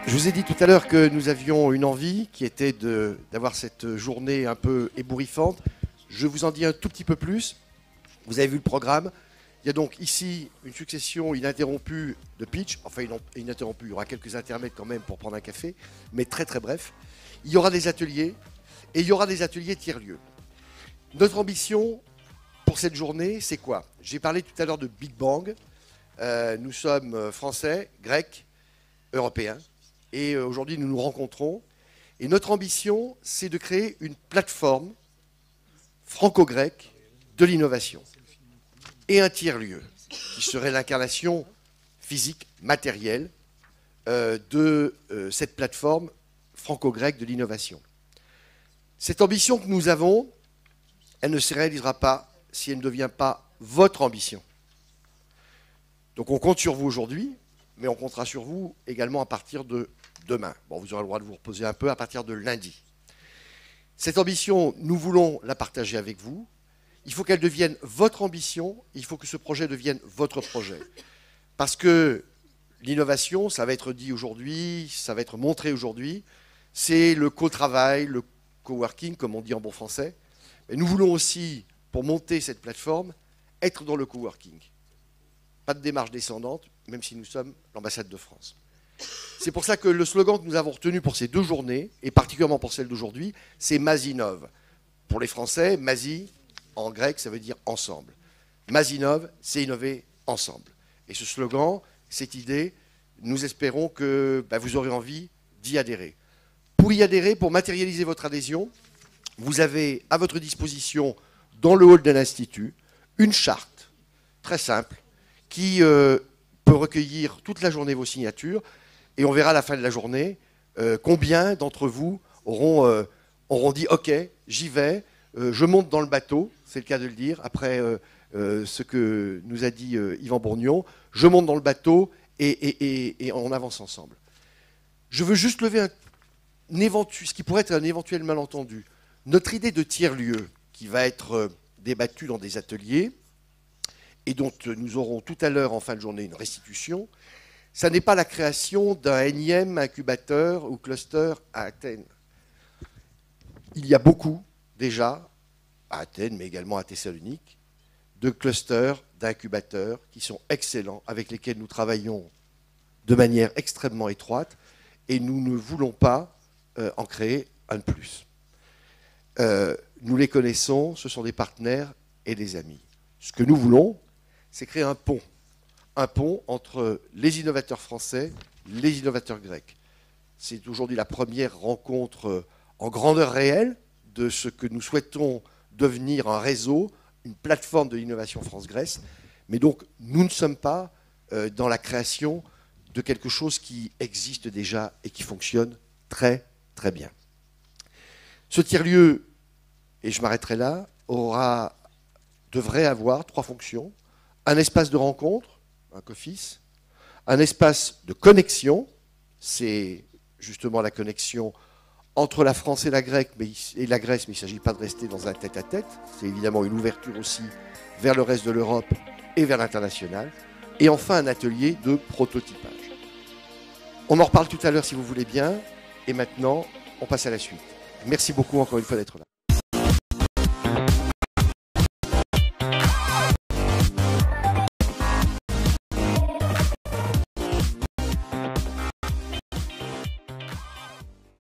Je vous ai dit tout à l'heure que nous avions une envie qui était d'avoir cette journée un peu ébouriffante. Je vous en dis un tout petit peu plus. Vous avez vu le programme. Il y a donc ici une succession ininterrompue de pitch. Enfin, ininterrompue. Il y aura quelques intermèdes quand même pour prendre un café, mais très très bref. Il y aura des ateliers et il y aura des ateliers tiers-lieux. Notre ambition pour cette journée, c'est quoi? J'ai parlé tout à l'heure de Big Bang. Nous sommes français, grecs, européens. Et aujourd'hui, nous nous rencontrons. Et notre ambition, c'est de créer une plateforme franco-grecque de l'innovation. Et un tiers-lieu, qui serait l'incarnation physique, matérielle, de cette plateforme franco-grecque de l'innovation. Cette ambition que nous avons, elle ne se réalisera pas si elle ne devient pas votre ambition. Donc on compte sur vous aujourd'hui, mais on comptera sur vous également à partir de demain. Bon, vous aurez le droit de vous reposer un peu à partir de lundi. Cette ambition, nous voulons la partager avec vous. Il faut qu'elle devienne votre ambition, il faut que ce projet devienne votre projet. Parce que l'innovation, ça va être dit aujourd'hui, ça va être montré aujourd'hui, c'est le co-travail, le coworking, comme on dit en bon français. Mais nous voulons aussi, pour monter cette plateforme, être dans le coworking. Pas de démarche descendante, même si nous sommes l'ambassade de France. C'est pour ça que le slogan que nous avons retenu pour ces deux journées, et particulièrement pour celle d'aujourd'hui, c'est Mazinov. Pour les Français, Mazi, en grec, ça veut dire ensemble. Mazinov, c'est innover ensemble. Et ce slogan, cette idée, nous espérons que vous aurez envie d'y adhérer. Pour y adhérer, pour matérialiser votre adhésion, vous avez à votre disposition, dans le hall d'un institut, une charte très simple qui peut recueillir toute la journée vos signatures. Et on verra à la fin de la journée combien d'entre vous auront dit « Ok, j'y vais, je monte dans le bateau », c'est le cas de le dire, après ce que nous a dit Yvan Bourgnon, je monte dans le bateau et on avance ensemble. Je veux juste lever ce qui pourrait être un éventuel malentendu. Notre idée de tiers-lieu, qui va être débattue dans des ateliers, et dont nous aurons tout à l'heure en fin de journée une restitution, ça n'est pas la création d'un énième incubateur ou cluster à Athènes. Il y a beaucoup, déjà, à Athènes, mais également à Thessalonique, de clusters, d'incubateurs qui sont excellents, avec lesquels nous travaillons de manière extrêmement étroite, et nous ne voulons pas en créer un de plus. Nous les connaissons, ce sont des partenaires et des amis. Ce que nous voulons, c'est créer un pont entre les innovateurs français, les innovateurs grecs. C'est aujourd'hui la première rencontre en grandeur réelle de ce que nous souhaitons devenir un réseau, une plateforme de l'innovation France-Grèce. Mais donc, nous ne sommes pas dans la création de quelque chose qui existe déjà et qui fonctionne très, très bien. Ce tiers-lieu, et je m'arrêterai là, devrait avoir trois fonctions. Un espace de rencontre, un COFIS, un espace de connexion, c'est justement la connexion entre la France et la Grèce, mais il ne s'agit pas de rester dans un tête-à-tête, c'est évidemment une ouverture aussi vers le reste de l'Europe et vers l'international, et enfin un atelier de prototypage. On en reparle tout à l'heure si vous voulez bien, et maintenant on passe à la suite. Merci beaucoup encore une fois d'être là.